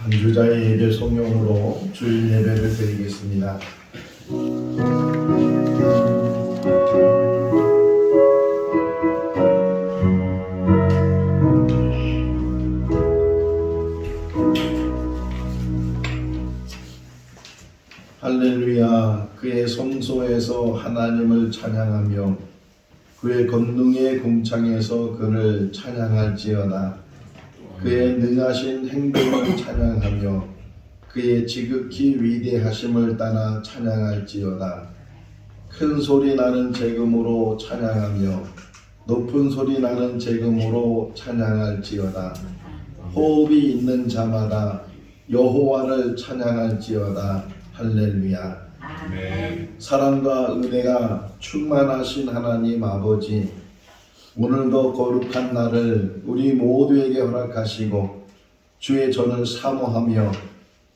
반주자의 예배 성령으로 주일 예배를 드리겠습니다. 할렐루야. 그의 성소에서 하나님을 찬양하며 그의 권능의 궁창에서 그를 찬양할지어다. 그의 능하신 행동을 찬양하며 그의 지극히 위대하심을 따라 찬양할지어다. 큰 소리 나는 제금으로 찬양하며 높은 소리 나는 제금으로 찬양할지어다. 호흡이 있는 자마다 여호와를 찬양할지어다. 할렐루야. 아멘. 사랑과 은혜가 충만하신 하나님 아버지, 오늘도 거룩한 날을 우리 모두에게 허락하시고 주의 전을 사모하며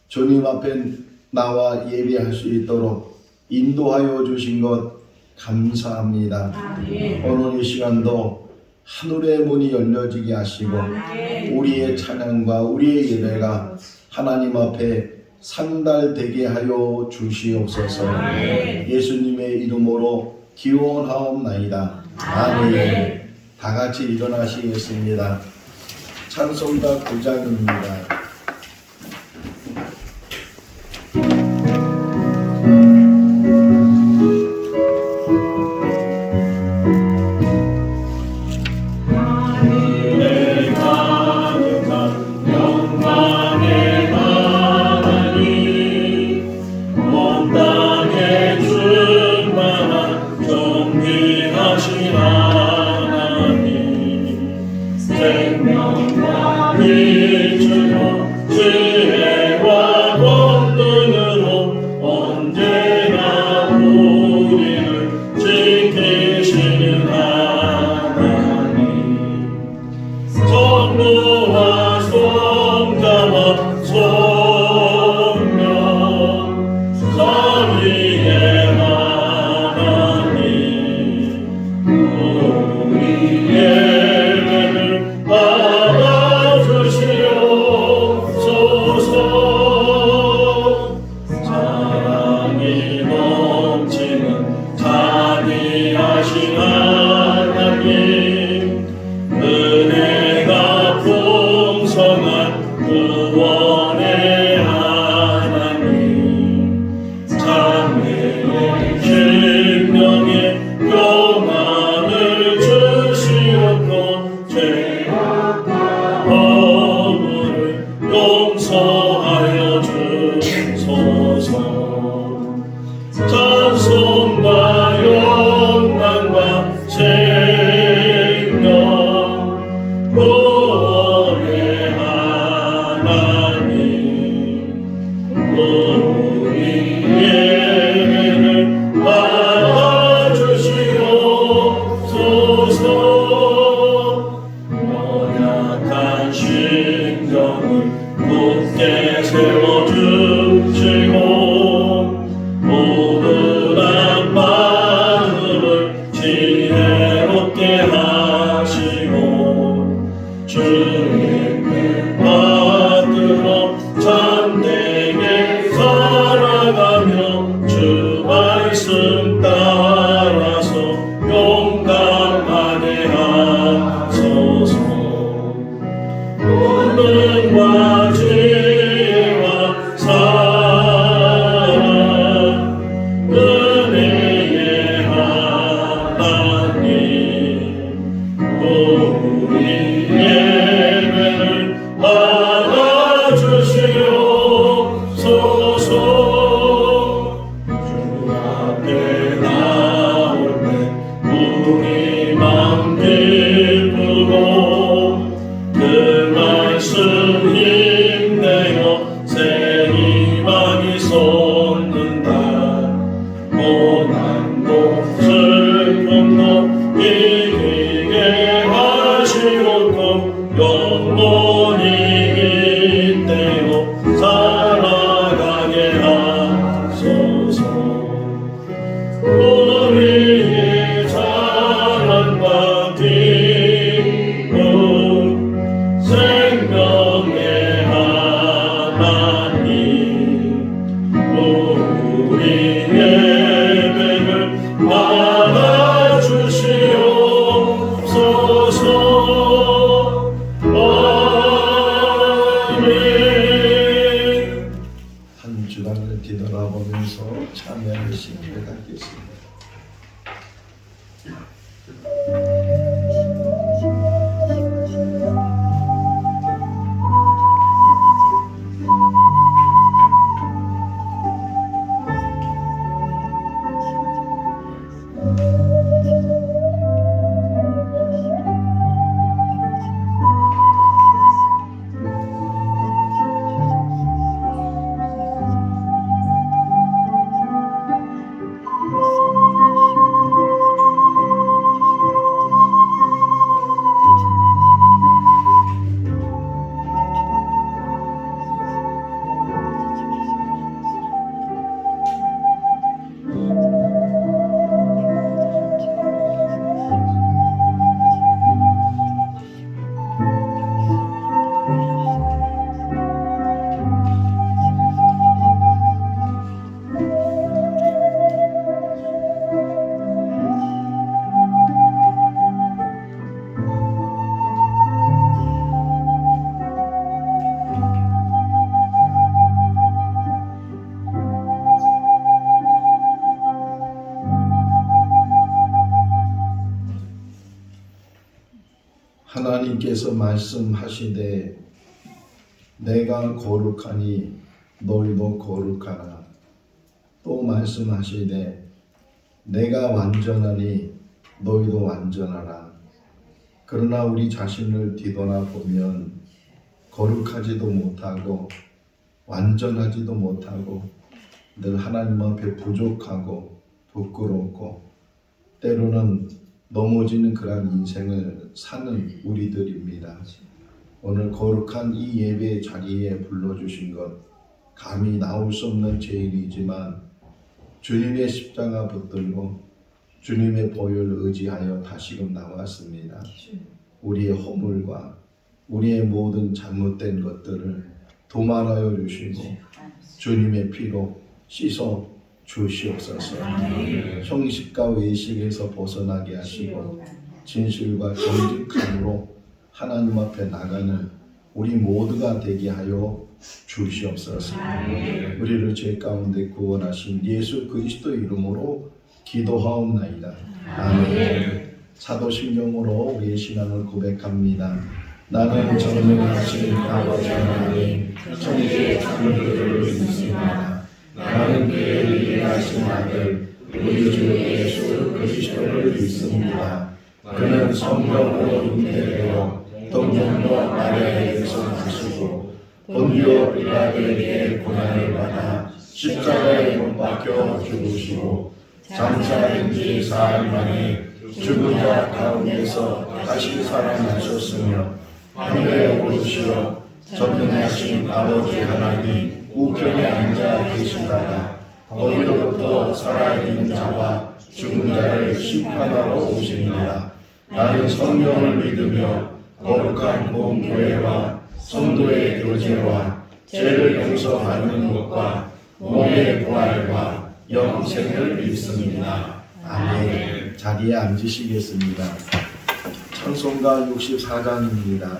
주님 앞에 나와 예배할 수 있도록 인도하여 주신 것 감사합니다. 아멘. 오늘 이 시간도 하늘의 문이 열려지게 하시고 아멘. 우리의 찬양과 우리의 예배가 하나님 앞에 상달되게 하여 주시옵소서. 아멘. 예수님의 이름으로 기원하옵나이다. 아멘. 다 같이 일어나시겠습니다. 찬송가 9장입니다. 오늘과 기도하면서 참여하는 시간을 갖겠습니다. 하나님께서 말씀하시되 내가 거룩하니 너희도 거룩하라. 또 말씀하시되 내가 완전하니 너희도 완전하라. 그러나 우리 자신을 뒤돌아보면 거룩하지도 못하고 완전하지도 못하고 늘 하나님 앞에 부족하고 부끄럽고 때로는 넘어지는 그런 인생을 사는 우리들입니다. 오늘 거룩한 이 예배 자리에 불러주신 것 감히 나올 수 없는 죄인이지만 주님의 십자가 붙들고 주님의 보혈을 의지하여 다시금 나왔습니다. 우리의 허물과 우리의 모든 잘못된 것들을 도말하여 주시고 주님의 피로 씻어 주시옵소서. 형식과 외식에서 벗어나게 하시고 진실과 정직함으로 하나님 앞에 나가는 우리 모두가 되게 하여 주시옵소서. 우리를 죄 가운데 구원하신 예수 그리스도 이름으로 기도하옵나이다. 아멘. 사도신경으로 우리의 신앙을 고백합니다. 나는 전능하신 아버지 하나님 천지의 창조주를 믿습니다. 나는 그의 위대하신 아들 우리 주 예수 그리스도를 믿습니다. 그는 성령으로 잉태되어 동정녀 마리아에게서 나시고 본디오 빌라도에게 고난을 받아 십자가에 못 박혀 죽으시고 장사된 지 사흘 만에 죽은 자 가운데서 다시 살아나셨으며 하늘에 오르시어 전능하신 아버지 하나님 우편에 앉아 계시다가 거기로부터 살아있는 자와 죽은 자를 심판하러 오십니다. 나는 성령을 믿으며 거룩한 공교회와 성도의 교제와 죄를 용서받는 것과 몸의 부활과 영생을 믿습니다. 아멘. 자리에 앉으시겠습니다. 찬송가 64장입니다.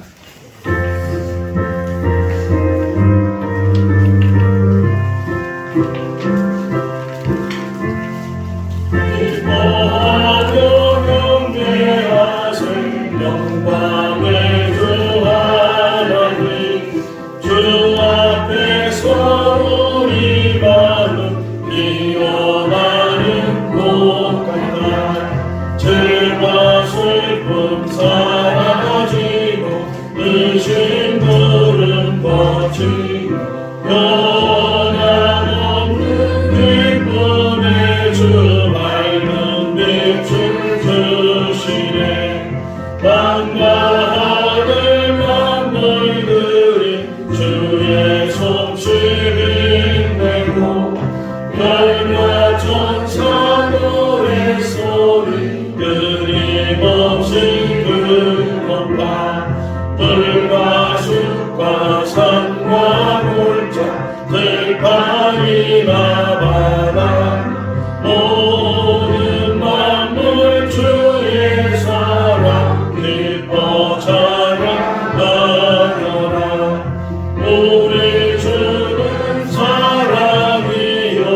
우리 주는 사랑이요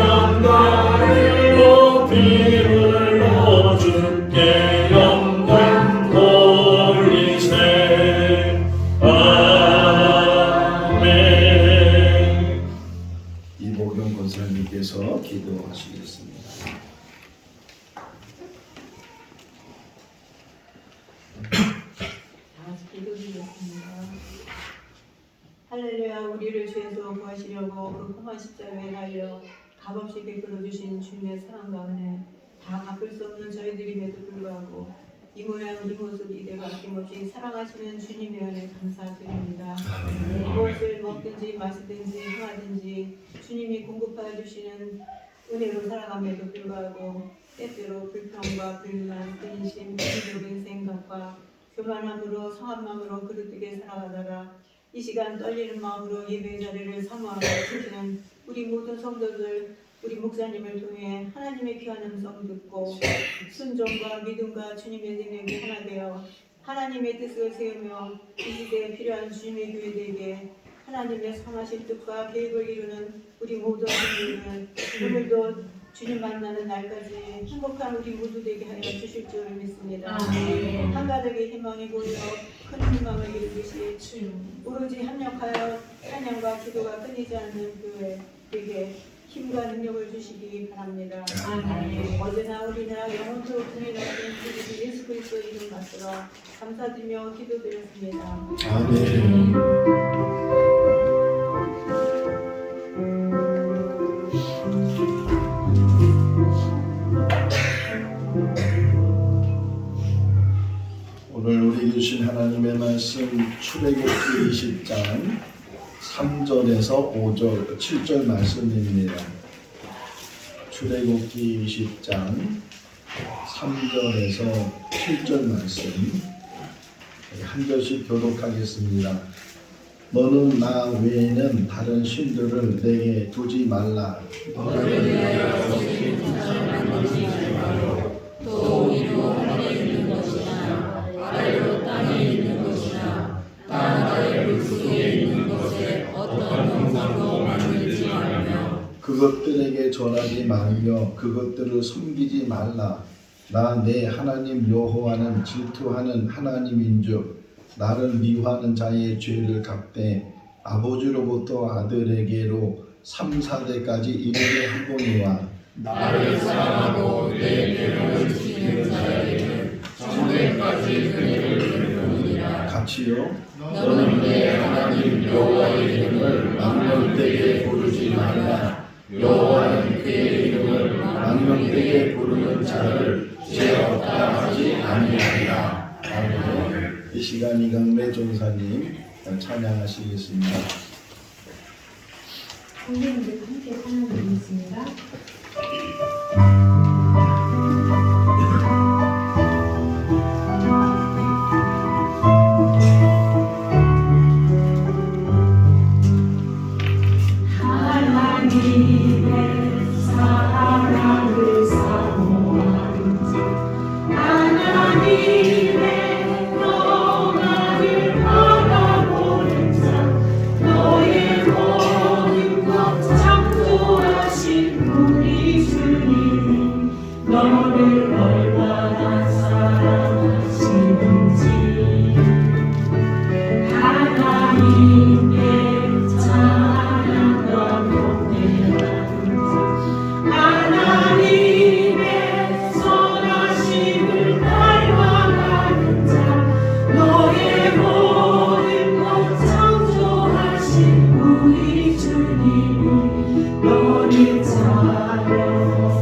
승전가를 높이물로 주께 영광 돌리세. 아멘. 이복영 권사님께서 기도하시겠습니다. 기도드리겠습니다. 할렐루야. 우리를 죄에서 구하시려고 그 험한 십자가에 달려 값없이 베풀어 주신 주님의 사랑과 은혜, 다 갚을 수 없는 저희들임에도 불구하고 이 모양 이 모습 이대로 아낌없이 사랑하시는 주님의 은혜 감사드립니다. 무엇을 먹든지 마시든지 행하든지 주님이 공급하여 주시는 은혜로 살아감에도 불구하고 때때로 불평과 불만, 근심, 부정적인 생각과 교만함으로 성한 마음으로 그릇되게 살아가다가 이 시간 떨리는 마음으로 예배 자리를 사모하고 지키는 우리 모든 성도들, 우리 목사님을 통해 하나님의 귀한 음성 듣고 순종과 믿음과 주님의 능력이 하나 되어 하나님의 뜻을 세우며 이 시대에 필요한 주님의 교회들에게 하나님의 선하신 뜻과 계획을 이루는 우리 모든 분들을 오늘도 주님 만나는 날까지 행복한 우리 모두 되게 하여 주실 줄 믿습니다. 한가득의 희망이 보여 큰 희망을 이루듯이 오로지 합력하여 찬양과 기도가 끊이지 않는 교회에게 힘과 능력을 주시기 바랍니다. 어제나 우리나 영원토록 동일하신 우리 예수 그리스도 이름 받들어 감사드리며 기도드렸습니다. 아멘. 오늘 우리 주신 하나님의 말씀 출애굽기 20장 3절에서 5절, 7절 말씀입니다. 출애굽기 20장 3절에서 7절 말씀 한 절씩 교독하겠습니다. 너는 나 외에는 다른 신들을 내게 두지 말라. 너를 위하여 거짓 분상을 만들지 말고 또 위로 하늘에 있는 것이나 아래로 땅에 있는 것이나 땅 아래 물 속에 있는 것에 어떤 형상도 만들지 말며 그것들에게 절하지 말며 그것들을 섬기지 말라. 나 내 하나님 여호와는 질투하는 하나님인즉 나를 미워하는 자의 죄를 갚되 아버지로부터 아들에게로 3-4대까지 이르게 하거니와 나를 사랑하고 내 명령을 지키는 자에게는 정죄까지 은혜를 베푸느니라. 같이요. 너는 내 하나님 여호와의 이름을 망령되게 부르지 말라. 여호와는 그의 이름을 망령되게 부르는 자를 죄 없다 하지 아니하리라. 아멘. 이 시간 이강래 전사님 찬양하시겠습니다. 선생님들 함께 찬양드리겠습니다. 하나님의 사랑을 사모하는 자 하나님의 영광을 바라보는 자 너의 모든 것 창조하신 우리 주님이 너를 얼마나 사랑하시는지 하나님의 찬양과 경배하는 자 하나님의 선하심을 닮아가는 자 너의 모든 것 창조하신 우리 주님이 너를 찾아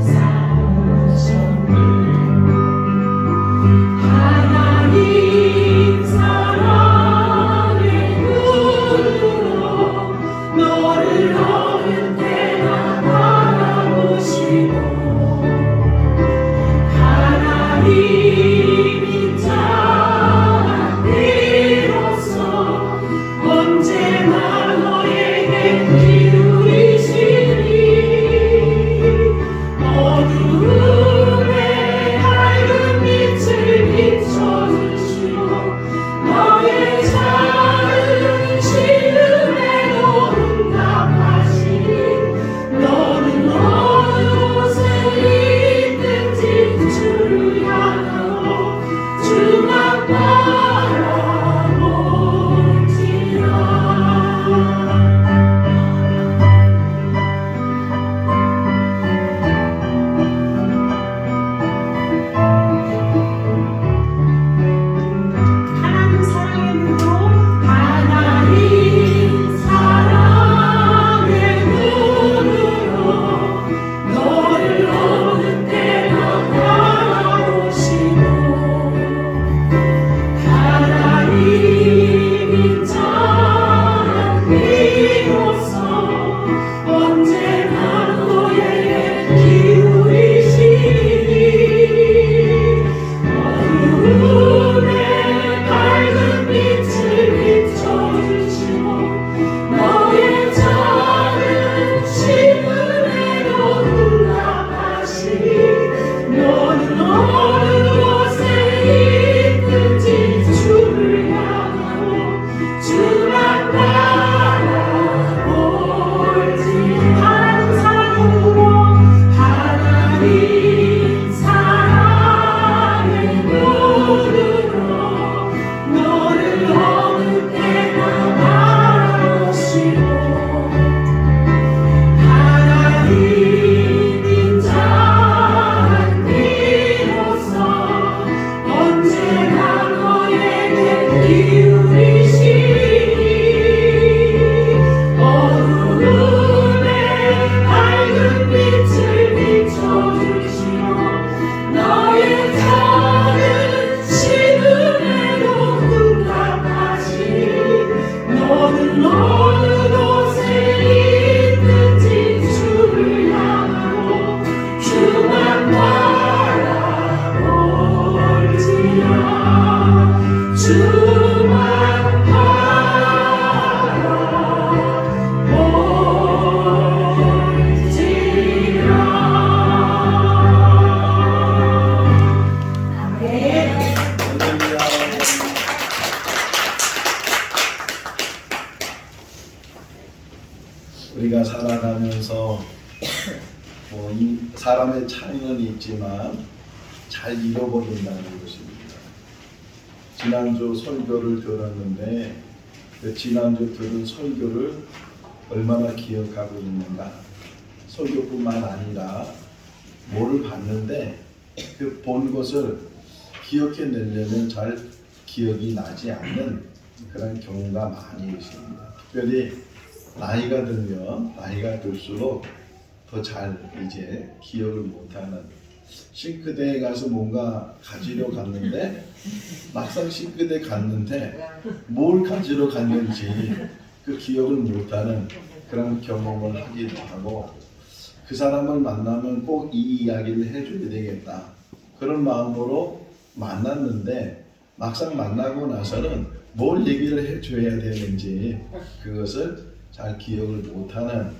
사오셨네. 하나님 사랑의 눈으로 너를 어느 때나 바라보시고 하나님인 자란 비로소 언제나 너에게 기울이시니 어두움에 밝은 빛을 비춰주시고 너의 작은 시름에도 응답하시니 우리가 살아가면서 이 사람의 차이는 있지만 잘 잃어버린다는 것입니다. 지난주 설교를 들었는데 그 지난주 들은 설교를 얼마나 기억하고 있는가. 설교뿐만 아니라 뭐를 봤는데 그 본 것을 기억해내려면 잘 기억이 나지 않는 그런 경우가 많이 있습니다. 특별히 나이가 들수록 더 잘 이제 기억을 못하는, 싱크대에 가서 뭔가 가지러 갔는데 막상 싱크대에 갔는데 뭘 가지러 갔는지 그 기억을 못하는 그런 경험을 하기도 하고, 그 사람을 만나면 꼭 이 이야기를 해줘야 되겠다 그런 마음으로 만났는데 막상 만나고 나서는 뭘 얘기를 해줘야 되는지 그것을 잘 기억을 못하는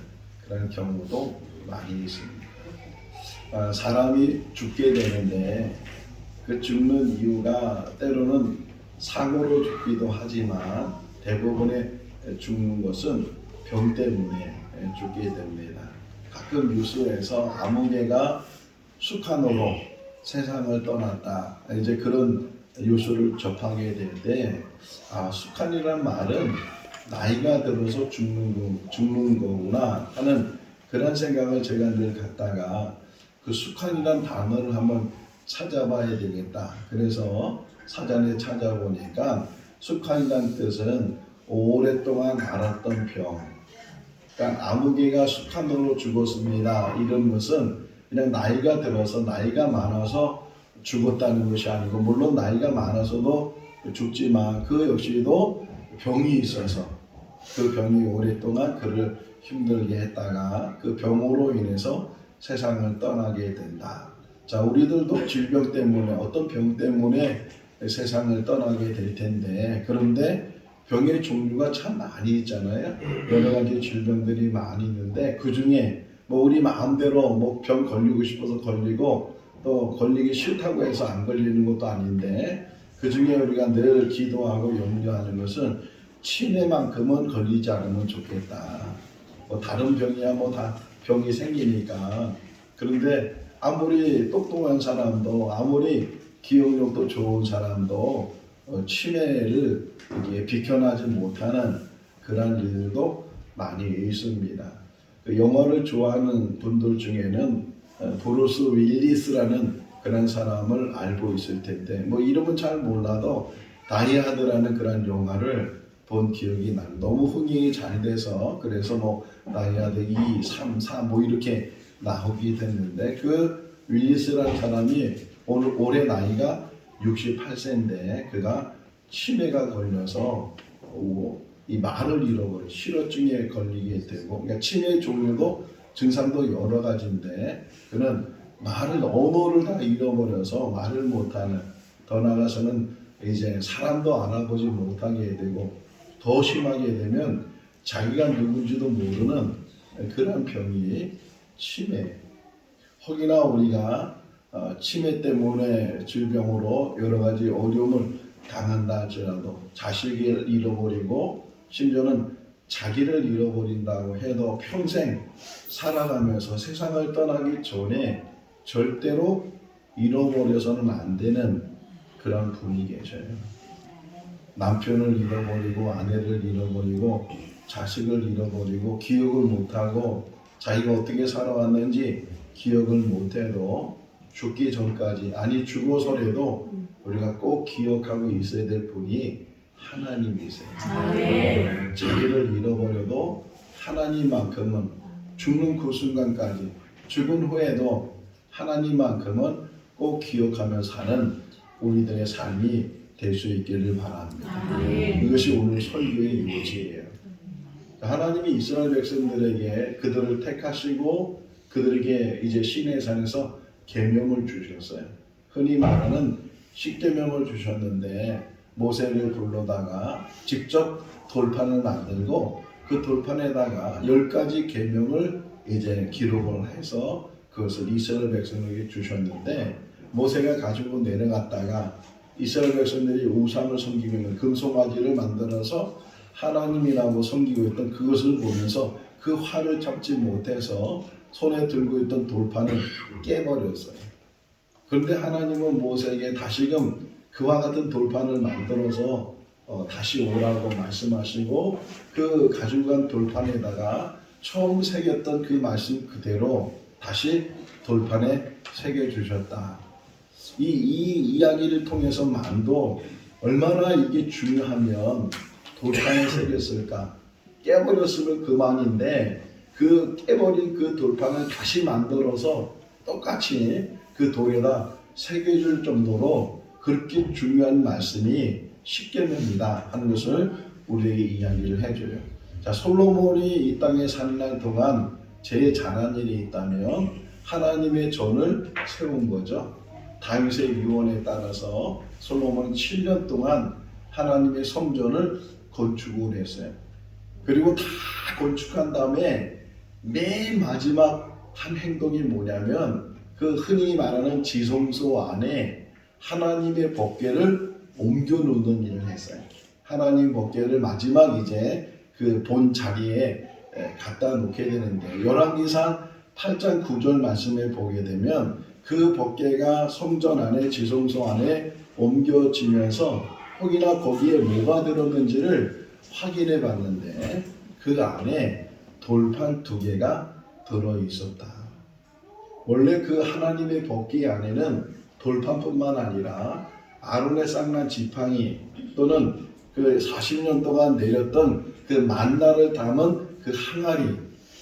그런 경우도 많이 있습니다. 사람이 죽게 되는데 그 죽는 이유가 때로는 사고로 죽기도 하지만 대부분의 죽는 것은 병 때문에 죽게 됩니다. 가끔 뉴스에서 아무개가 숙한으로 세상을 떠났다, 이제 그런 뉴스를 접하게 될 때 숙한이란 말은 나이가 들어서 죽는 거구나 하는 그런 생각을 제가 늘 갖다가 그 숙한이란 단어를 한번 찾아봐야 되겠다. 그래서 사전에 찾아보니까 숙한이란 뜻은 오랫동안 앓았던 병, 그러니까 아무개가 숙한으로 죽었습니다. 이런 것은 그냥 나이가 들어서 나이가 많아서 죽었다는 것이 아니고, 물론 나이가 많아서도 죽지만 그 역시도 병이 있어서 그 병이 오랫동안 그를 힘들게 했다가 그 병으로 인해서 세상을 떠나게 된다. 자, 우리들도 질병 때문에, 어떤 병 때문에 세상을 떠나게 될 텐데, 그런데 병의 종류가 참 많이 있잖아요. 여러 가지 질병들이 많이 있는데 그 중에 우리 마음대로 병 걸리고 싶어서 걸리고 또 걸리기 싫다고 해서 안 걸리는 것도 아닌데, 그 중에 우리가 늘 기도하고 염려하는 것은 치매만큼은 걸리지 않으면 좋겠다. 다른 병이야 다 병이 생기니까. 그런데 아무리 똑똑한 사람도, 아무리 기억력도 좋은 사람도 치매를 이게 비켜나지 못하는 그런 일도 많이 있습니다. 그 영화를 좋아하는 분들 중에는 브루스 윌리스라는 그런 사람을 알고 있을 텐데, 이름은 잘 몰라도 다이하드라는 그런 영화를 본 기억이 나요. 너무 흥행이 잘 돼서 그래서 다이하드 2, 3, 4 이렇게 나오게 됐는데, 그 윌리스라는 사람이 올해 나이가 68세인데 그가 치매가 걸려서 이 말을 잃어버려 실어증에 걸리게 되고, 그러니까 치매 종류도 증상도 여러 가지인데 그는 언어를 다 잃어버려서 말을 못하는, 더 나아가서는 이제 사람도 알아보지 못하게 되고, 더 심하게 되면 자기가 누군지도 모르는 그런 병이 치매. 혹이나 우리가 치매 때문에 질병으로 여러 가지 어려움을 당한다 할지라도 자식을 잃어버리고 심지어는 자기를 잃어버린다고 해도 평생 살아가면서 세상을 떠나기 전에 절대로 잃어버려서는 안 되는 그런 분이 계셔요. 남편을 잃어버리고 아내를 잃어버리고 자식을 잃어버리고 기억을 못하고 자기가 어떻게 살아왔는지 기억을 못해도 죽기 전까지, 아니 죽어서라도 우리가 꼭 기억하고 있어야 될 분이 하나님이세요. 자기를 잃어버려도 하나님만큼은 죽는 그 순간까지, 죽은 후에도 하나님만큼은 꼭 기억하며 사는 우리들의 삶이 될 수 있기를 바랍니다. 이것이 오늘 설교의 요지예요. 하나님이 이스라엘 백성들에게 그들을 택하시고 그들에게 이제 시내의 산에서 계명을 주셨어요. 흔히 말하는 십계명을 주셨는데 모세를 불러다가 직접 돌판을 만들고 그 돌판에다가 10가지 계명을 이제 기록을 해서 그것을 이스라엘 백성에게 주셨는데, 모세가 가지고 내려갔다가 이스라엘 백성들이 우상을 섬기고 있는 금송아지를 만들어서 하나님이라고 섬기고 있던 그것을 보면서 그 화를 참지 못해서 손에 들고 있던 돌판을 깨버렸어요. 그런데 하나님은 모세에게 다시금 그와 같은 돌판을 만들어서 다시 오라고 말씀하시고 그 가지고 간 돌판에다가 처음 새겼던 그 말씀 그대로 다시 돌판에 새겨주셨다. 이 이야기를 통해서만도 얼마나 이게 중요하면 돌판에 새겼을까. 깨버렸으면 그만인데 그 깨버린 그 돌판을 다시 만들어서 똑같이 그 돌에다 새겨줄 정도로 그렇게 중요한 말씀이 십계명이다 하는 것을 우리에게 이야기를 해줘요. 자, 솔로몬이 이 땅에 사는 날 동안 제일 잘한 일이 있다면 하나님의 전을 세운 거죠. 다윗의 유언에 따라서 솔로몬은 7년 동안 하나님의 성전을 건축을 했어요. 그리고 다 건축한 다음에 맨 마지막 한 행동이 뭐냐면 그 흔히 말하는 지성소 안에 하나님의 법궤를 옮겨 놓는 일을 했어요. 하나님 법궤를 마지막 이제 그 본 자리에 갖다 놓게 되는데 열왕기상 8장 9절 말씀에 보게 되면 그 법궤가 성전 안에 지성소 안에 옮겨지면서 혹이나 거기에 뭐가 들었는지를 확인해 봤는데 그 안에 돌판 2개가 들어 있었다. 원래 그 하나님의 법궤 안에는 돌판뿐만 아니라 아론의 쌍난 지팡이 또는 그 40년 동안 내렸던 그 만나를 담은 그 항아리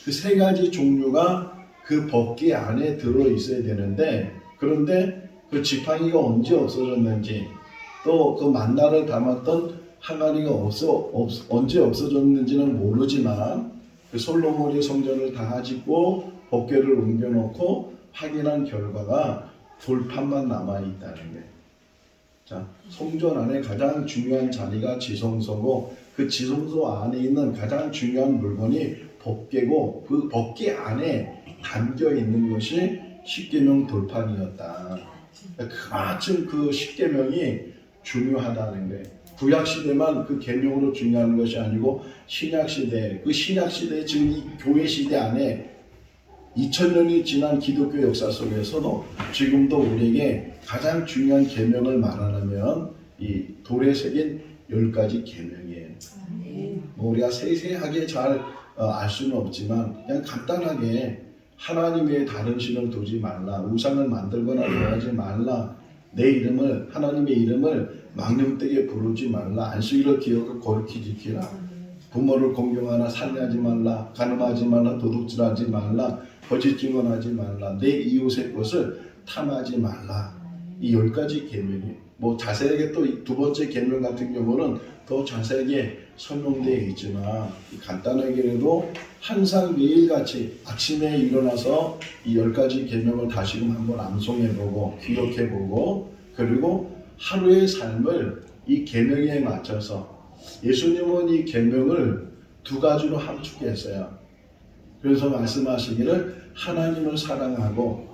그 3가지 종류가 그 법궤 안에 들어 있어야 되는데 그런데 그 지팡이가 언제 없어졌는지 또 그 만나를 담았던 항아리가 언제 없어졌는지는 모르지만 그 솔로몬이 성전을 다 짓고 법궤를 옮겨놓고 확인한 결과가 돌판만 남아있다는 거예요. 자, 성전 안에 가장 중요한 자리가 지성소고 그 지성소 안에 있는 가장 중요한 물건이 법궤고 그 법궤 안에 담겨 있는 것이 십계명 돌판이었다. 그만큼 그 십계명이 중요하다는 거예요. 구약 시대만 그 계명으로 중요한 것이 아니고 신약 시대, 그 신약 시대 지금 이 교회 시대 안에 2000년이 지난 기독교 역사 속에서도 지금도 우리에게 가장 중요한 계명을 말하면 이 돌에 새긴 10가지 계명이에요. 뭐 우리가 세세하게 잘 알 수는 없지만 그냥 간단하게 하나님 외에 다른 신을 두지 말라, 우상을 만들거나 대하지 말라, 내 이름을 하나님의 이름을 망령되게 부르지 말라, 안식일을 기억하고 거룩히 지키라, 부모를 공경하나 살인하지 말라, 간음하지 말라, 도둑질하지 말라, 거짓 증언하지 말라, 내 이웃의 것을 탐하지 말라. 이 10가지 계명이 뭐 자세하게 또 2번째 계명 같은 경우는 더 자세하게 설명되어 있지만 간단하게라도 항상 매일같이 아침에 일어나서 이 10가지 계명을 다시금 한번 암송해보고 기억해보고 그리고 하루의 삶을 이 계명에 맞춰서 예수님은 이 계명을 2가지로 함축했어요. 그래서 말씀하시기를 하나님을 사랑하고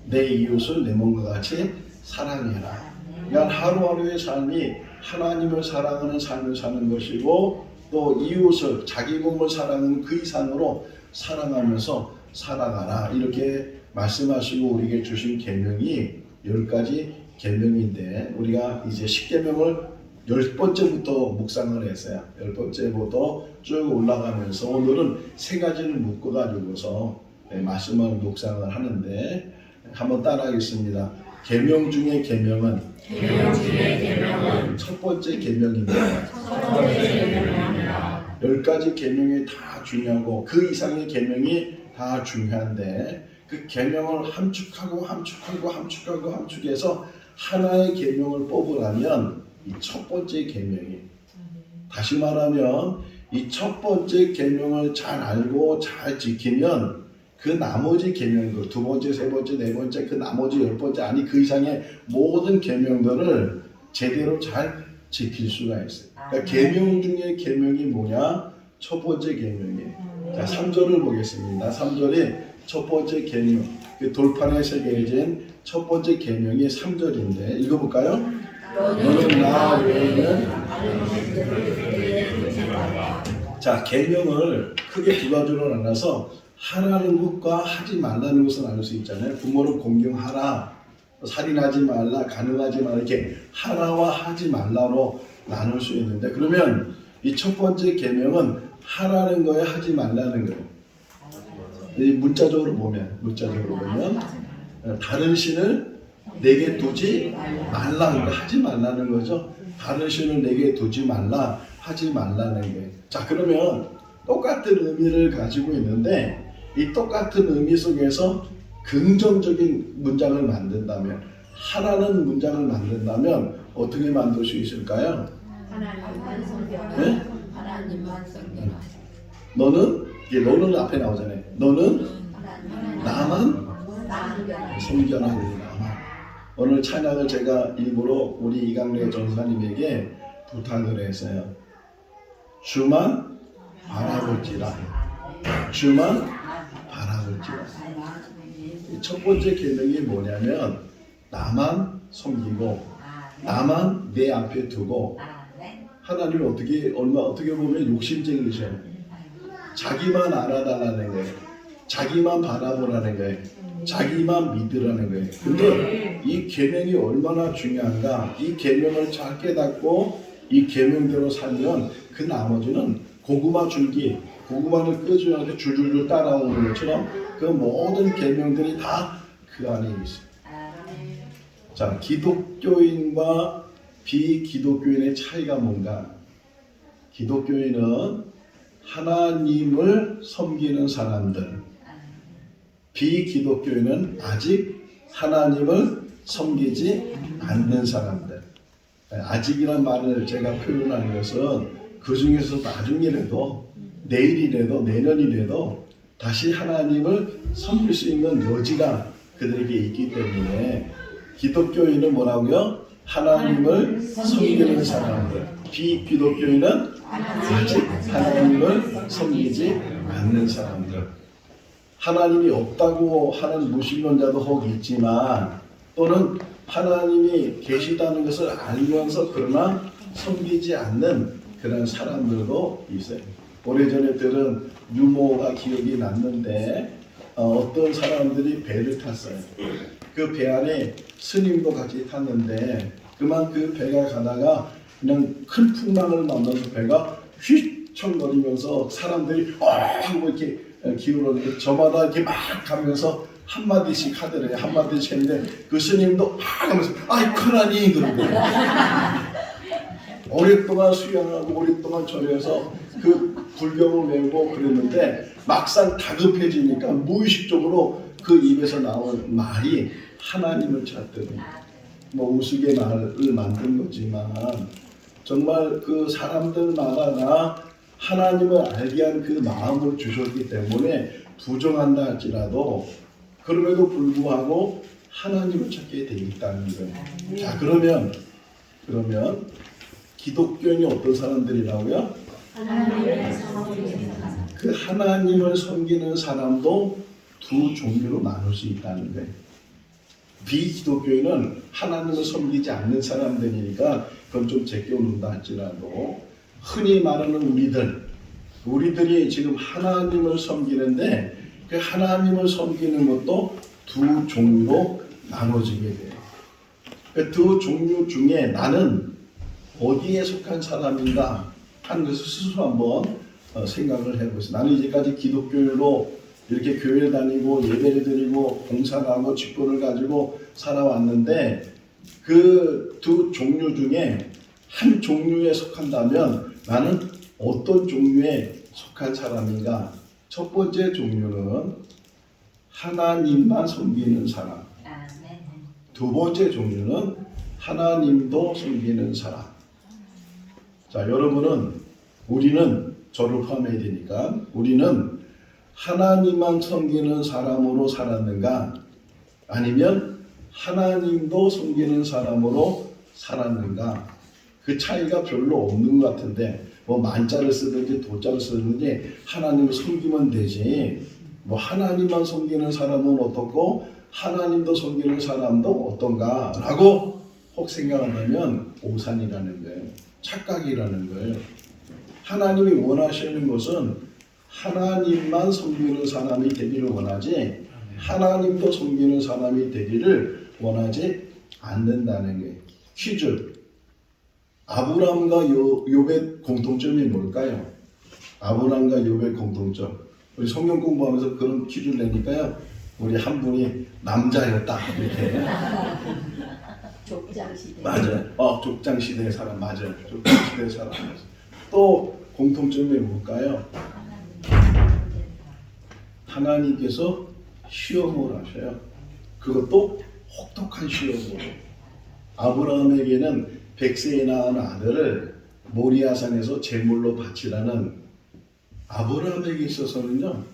내 이웃을 내 몸과 같이 사랑해라. 그러니까 하루하루의 삶이 하나님을 사랑하는 삶을 사는 것이고 또 이웃을 자기 몸을 사랑하는 그 이상으로 사랑하면서 살아가라. 이렇게 말씀하시고 우리에게 주신 계명이 10가지 계명인데 우리가 이제 10계명을 10번째부터 묵상을 했어요. 10번째부터 쭉 올라가면서 오늘은 3가지를 묶어가지고서 말씀을 묵상을 하는데 한번 따라하겠습니다. 계명 중에 계명은 첫 번째 계명입니다. 10가지 계명이 다 중요하고 그 이상의 계명이 다 중요한데 그 계명을 함축해서 하나의 계명을 뽑으라면 이 첫 번째 계명이 다시 말하면 이 첫 번째 계명을 잘 알고 잘 지키면 그 나머지 계명들 2번째, 3번째, 4번째 그 나머지 10번째 아니 그 이상의 모든 계명들을 제대로 잘 지킬 수가 있어요. 그러니까 계명 중에 계명이 뭐냐? 첫 번째 계명이에요. 자, 3절을 보겠습니다. 3절에 첫 번째 계명, 그 돌판에 새겨진 첫 번째 계명이 3절인데 읽어볼까요? 너는 나 외에는 자, 계명을 크게 두 가지로 나눠서 하라는 것과 하지 말라는 것을 나눌 수 있잖아요. 부모를 공경하라, 살인하지 말라, 간음하지 말라, 이렇게 하라와 하지 말라로 나눌 수 있는데, 그러면 이 첫 번째 계명은 하라는 거예요, 하지 말라는 거예요. 이 문자적으로 보면 다른 신을 내게 두지 말라, 하지 말라는 거죠. 다른 신을 내게 두지 말라, 하지 말라는 거예요. 자, 그러면 똑같은 의미를 가지고 있는데 이 똑같은 의미 속에서 긍정적인 문장을 만든다면, 하라는 문장을 만든다면 어떻게 만들 수 있을까요? 하나님만 섬겨라. 네? 하나님만 섬겨라. 너는 앞에 나오잖아요. 너는 나만 섬겨라. 섬겨라. 나만. 오늘 찬양을 제가 일부러 우리 이강래 전사님에게 부탁을 했어요. 주만 바라볼지라. 주만 바라볼지라. 첫 번째 계명이 뭐냐면 나만 섬기고 나만 내 앞에 두고, 하나님을 어떻게 보면 욕심쟁이셔요. 자기만 알아달라는 거예요. 자기만 바라보라는 거예요. 자기만 믿으라는 거예요. 근데 이 계명이 얼마나 중요한가? 이 계명을 잘 깨닫고 이 계명대로 살면 그 나머지는 고구마 줄기, 고구마를 끄주면서 줄줄줄 따라오는 것처럼 그 모든 계명들이 다 그 안에 있어요. 자, 기독교인과 비기독교인의 차이가 뭔가? 기독교인은 하나님을 섬기는 사람들, 비기독교인은 아직 하나님을 섬기지 않는 사람들. 아직이란 말을 제가 표현하는 것은 그 중에서 나중이라도, 내일이라도, 내년이라도 다시 하나님을 섬길 수 있는 여지가 그들에게 있기 때문에, 기독교인은 뭐라고요? 하나님을 섬기는 사람들. 비기독교인은 아직 하나님을 섬기지 않는 사람들. 하나님이 없다고 하는 무신론자도 혹 있지만, 또는 하나님이 계시다는 것을 알면서 그러나 섬기지 않는 그런 사람들도 있어요. 오래전에 들은 유머가 기억이 났는데, 어떤 사람들이 배를 탔어요. 그 배 안에 스님도 같이 탔는데, 그만 그 배가 가다가 그냥 큰 풍랑을 만나서 배가 휘청거리면서 사람들이 하고 이렇게 기울었는데, 저마다 이렇게 막 가면서 한마디씩 하더래요. 한마디씩 했는데 그 스님도 막 하면서 아이 큰아니 그러고 오랫동안 수양하고 오랫동안 절여서 그 불경을 외우고 그랬는데, 막상 다급해지니까 무의식적으로 그 입에서 나온 말이 하나님을 찾더니, 뭐 우스갯말을 만든 거지만 정말 그 사람들마다 하나님을 알게 한 그 마음을 주셨기 때문에 부정한다 할지라도 그럼에도 불구하고 하나님을 찾게 돼 있다는 거예요. 자, 그러면 기독교인이 어떤 사람들이라고요? 그 하나님을 섬기는 사람도 두 종류로 나눌 수 있다는 거예요. 비기독교인은 하나님을 섬기지 않는 사람들이니까 그건 좀 제껴놓는다 할지라도, 흔히 말하는 우리들이 지금 하나님을 섬기는데, 그 하나님을 섬기는 것도 두 종류로 나눠지게 돼요. 그 두 종류 중에 나는 어디에 속한 사람인가 하는 것을 스스로 한번 생각을 해보세요. 나는 이제까지 기독교로 이렇게 교회를 다니고 예배를 드리고 봉사를 하고 직분을 가지고 살아왔는데, 그 두 종류 중에 한 종류에 속한다면 나는 어떤 종류에 속한 사람인가? 첫 번째 종류는 하나님만 섬기는 사람. 두 번째 종류는 하나님도 섬기는 사람. 자, 우리는 저를 포함해야 되니까, 우리는 하나님만 섬기는 사람으로 살았는가? 아니면 하나님도 섬기는 사람으로 살았는가? 그 차이가 별로 없는 것 같은데, 뭐 만자를 쓰든지 도자를 쓰든지 하나님을 섬기면 되지, 뭐 하나님만 섬기는 사람은 어떻고 하나님도 섬기는 사람도 어떤가 라고 혹 생각한다면 오산이라는 거예요. 착각이라는 거예요. 하나님이 원하시는 것은 하나님만 섬기는 사람이 되기를 원하지 하나님도 섬기는 사람이 되기를 원하지 않는다는 게 퀴즈. 아브라함과 욥의 공통점이 뭘까요? 아브라함과 욥의 공통점. 우리 성경 공부하면서 그런 퀴즈를 내니까요. 우리 한 분이 남자였다 이렇게. 족장 시대. 맞아요. 족장 시대의 사람 맞아요. 족장 시대의 사람. 또 공통점이 뭘까요? 하나님께서 시험을 하셔요. 그것도 혹독한 시험으로. 아브라함에게는 100세에 낳은 아들을 모리아산에서 제물로 바치라는 아브라함에게 있어서는요.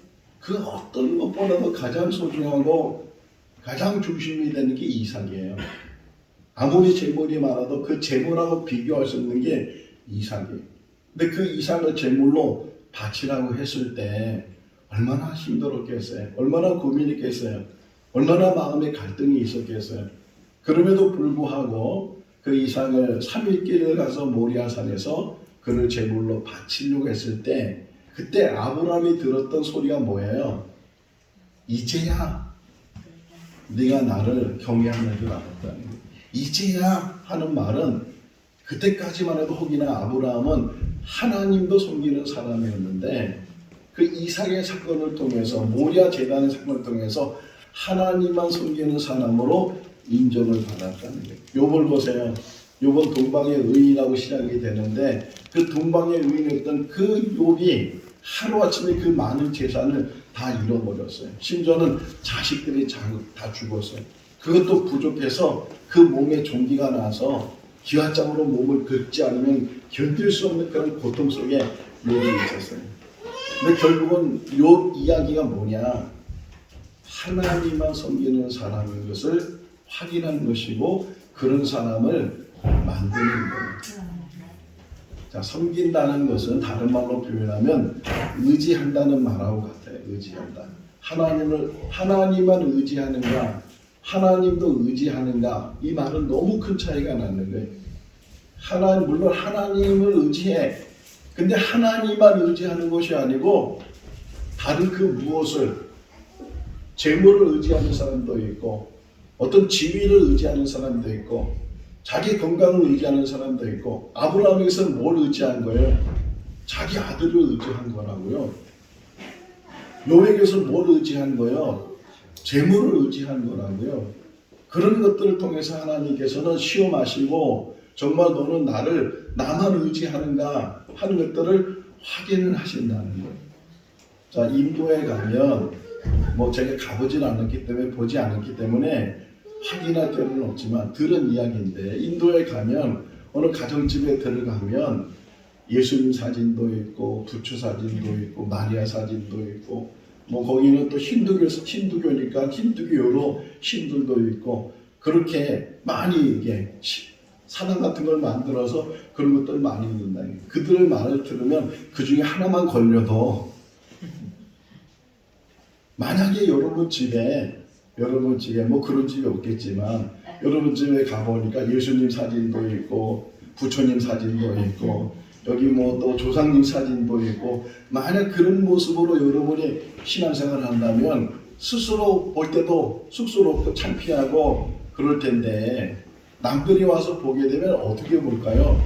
그 어떤 것보다도 가장 소중하고 가장 중심이 되는 게 이삭이에요. 아무리 제물이 많아도 그 제물하고 비교할 수 없는 게 이삭이에요. 근데 그 이삭을 제물로 바치라고 했을 때 얼마나 힘들었겠어요. 얼마나 고민했겠어요. 얼마나 마음에 갈등이 있었겠어요. 그럼에도 불구하고 그 이삭을 3일 길을 가서 모리아산에서 그를 제물로 바치려고 했을 때 그때 아브라함이 들었던 소리가 뭐예요? 이제야 네가 나를 경외하는 줄 알았다는 거예요. 이제야 하는 말은 그때까지만 해도 혹이나 아브라함은 하나님도 섬기는 사람이었는데 그 이삭의 사건을 통해서 모리아 제단의 사건을 통해서 하나님만 섬기는 사람으로 인정을 받았다는 거예요. 욥을 보세요. 욥은 동방의 의인이라고 시작이 되는데 그 동방의 의인이었던 그 욥이 하루아침에 그 많은 재산을 다 잃어버렸어요. 심지어는 자식들이 다 죽었어요. 그것도 부족해서 그 몸에 종기가 나서 기와장으로 몸을 긁지 않으면 견딜 수 없는 그런 고통 속에 욥이 있었어요. 근데 결국은 욥 이야기가 뭐냐? 하나님만 섬기는 사람인 것을 확인한 것이고 그런 사람을 만드는 거예요. 자, 섬긴다는 것은 다른 말로 표현하면 의지한다는 말하고 같아요. 의지한다. 하나님만 의지하는가, 하나님도 의지하는가, 이 말은 너무 큰 차이가 나는 거예요. 물론 하나님을 의지해. 근데 하나님만 의지하는 것이 아니고 다른 그 무엇을 재물을 의지하는 사람도 있고 어떤 지위를 의지하는 사람도 있고 자기 건강을 의지하는 사람도 있고 아브라함에게서는 뭘 의지한 거예요? 자기 아들을 의지한 거라고요. 욥에게서 뭘 의지한 거예요? 재물을 의지한 거라고요. 그런 것들을 통해서 하나님께서는 시험하시고 정말 너는 나만 의지하는가 하는 것들을 확인을 하신다는 거예요. 자, 인도에 가면 제가 가보진 않았기 때문에 보지 않았기 때문에 확인할 필요는 없지만 들은 이야기인데 인도에 가면 어느 가정집에 들어가면 예수님 사진도 있고 부처 사진도 있고 마리아 사진도 있고 거기는 또 힌두교니까 힌두교 여러 신들도 있고 그렇게 많이 이게 사당 같은 걸 만들어서 그런 것들을 많이 있는다. 그들의 말을 들으면 그 중에 하나만 걸려도 만약에 여러분 집에 그런 집이 없겠지만 여러분 집에 가보니까 예수님 사진도 있고 부처님 사진도 있고 여기 또 조상님 사진도 있고 만약 그런 모습으로 여러분이 신앙생활을 한다면 스스로 볼 때도 쑥스럽고 창피하고 그럴 텐데 남들이 와서 보게 되면 어떻게 볼까요?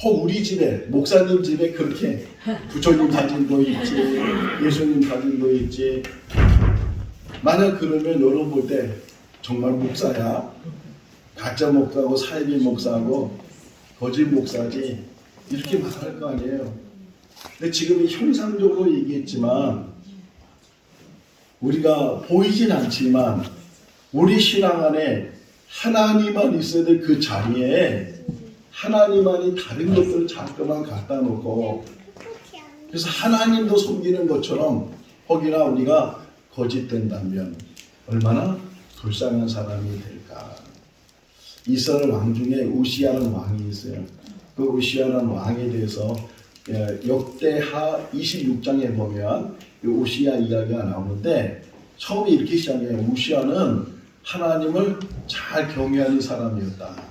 우리 집에 목사님 집에 그렇게 부처님 사진도 있지 예수님 사진도 있지 만약 그러면 여러분 볼 때 정말 목사야 가짜 목사고 사이비 목사고 거짓 목사지 이렇게 말할 거 아니에요. 근데 지금 형상적으로 얘기했지만 우리가 보이진 않지만 우리 신앙 안에 하나님만 있어야 될 그 자리에 하나님만이 다른 것들을 자꾸만 갖다 놓고 그래서 하나님도 섬기는 것처럼 혹이나 우리가 거짓된다면 얼마나 불쌍한 사람이 될까. 이스라엘 왕 중에 우시아라는 왕이 있어요. 그 우시아라는 왕에 대해서 역대하 26장에 보면 우시아 이야기가 나오는데 처음에 이렇게 시작해요. 우시아는 하나님을 잘 경외하는 사람이었다.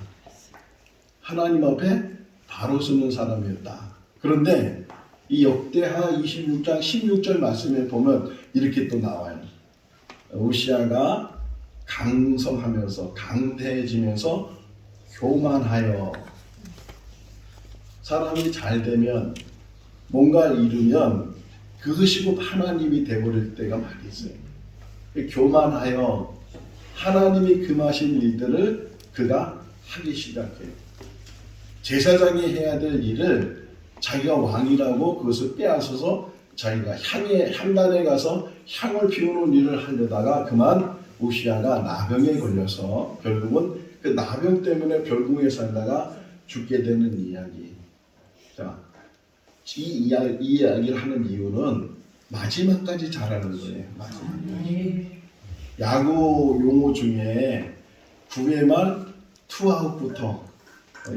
하나님 앞에 바로 서는 사람이었다. 그런데 이 역대하 26장 16절 말씀에 보면 이렇게 또 나와요. 우시아가 강성하면서 강대해지면서 교만하여. 사람이 잘 되면 뭔가 이루면 그것이 곧 하나님이 되어버릴 때가 많이 있어요. 교만하여 하나님이 금하신 일들을 그가 하기 시작해요. 제사장이 해야 될 일을 자기가 왕이라고 그것을 빼앗아서 자기가 향단에 가서 향을 피우는 일을 하려다가 그만 우시아가 나병에 걸려서 결국은 그 나병 때문에 별궁에 살다가 죽게 되는 이야기. 자, 이 이야기를 하는 이유는 마지막까지 잘하는 거예요. 마지막. 야구 용어 중에 9회 말 투아웃부터,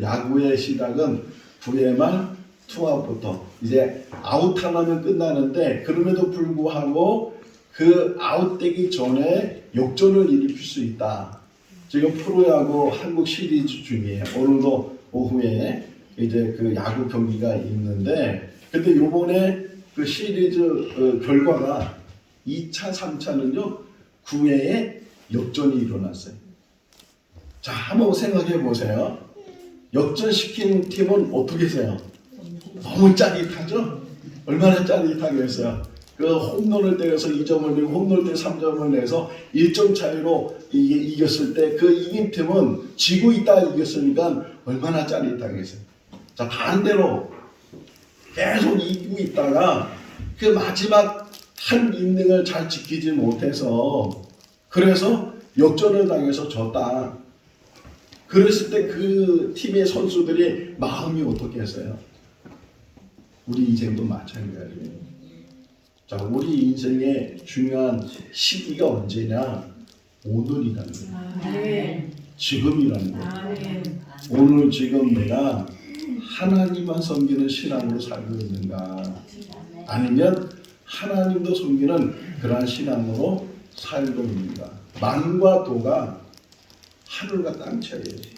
야구의 시작은 9회 말 투아웃부터 이제 아웃 하나면 끝나는데, 그럼에도 불구하고 그 아웃되기 전에 역전을 일으킬 수 있다. 지금 프로야구 한국 시리즈 중에 오늘도 오후에 이제 그 야구 경기가 있는데, 근데 요번에 그 시리즈 결과가 2차, 3차는요 9회에 역전이 일어났어요. 자, 한번 생각해 보세요. 역전시킨 팀은 어떻게 해서요? 너무 짜릿하죠? 얼마나 짜릿하겠어요? 그 홈런을 때려서 2점을 내고 홈런을 때 3점을 내서 1점 차이로 이겼을 때 그 이긴 팀은 지고 있다가 이겼으니까 얼마나 짜릿하겠어요? 자, 반대로 계속 이기고 있다가 그 마지막 한 인닝을 잘 지키지 못해서 그래서 역전을 당해서 졌다. 그랬을 때 그 팀의 선수들이 마음이 어떻게 했어요? 우리 인생도 마찬가지예요. 자, 우리 인생의 중요한 시기가 언제냐? 오늘이라는 거예요. 지금이라는 거예요. 오늘 지금 내가 하나님만 섬기는 신앙으로 살고 있는가? 아니면 하나님도 섬기는 그러한 신앙으로 살고 있는가? 만과 도가 하늘과 땅 차이예요.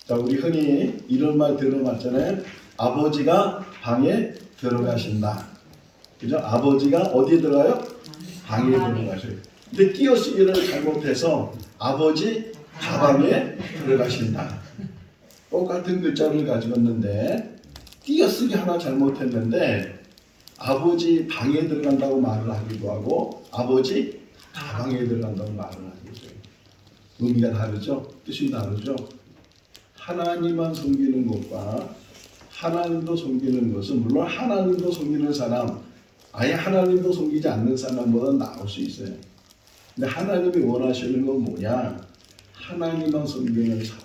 자, 우리 흔히 이런 말 들어봤잖아요. 아버지가 방에 들어가신다. 그죠? 아버지가 어디에 들어가요? 방에 들어가셔요. 근데 띄어쓰기를 잘못해서 아버지 가방에 들어가신다. 똑같은 글자를 가지고있는데 띄어쓰기 하나 잘못했는데 아버지 방에 들어간다고 말을 하기도 하고 아버지 가방에 들어간다고 말을 하기도 해요. 의미가 다르죠? 뜻이 다르죠? 하나님만 섬기는 것과 하나님도 섬기는 것은 물론 하나님도 섬기는 사람, 아예 하나님도 섬기지 않는 사람보다 나을 수 있어요. 근데 하나님이 원하시는 건 뭐냐? 하나님만 섬기는 사람.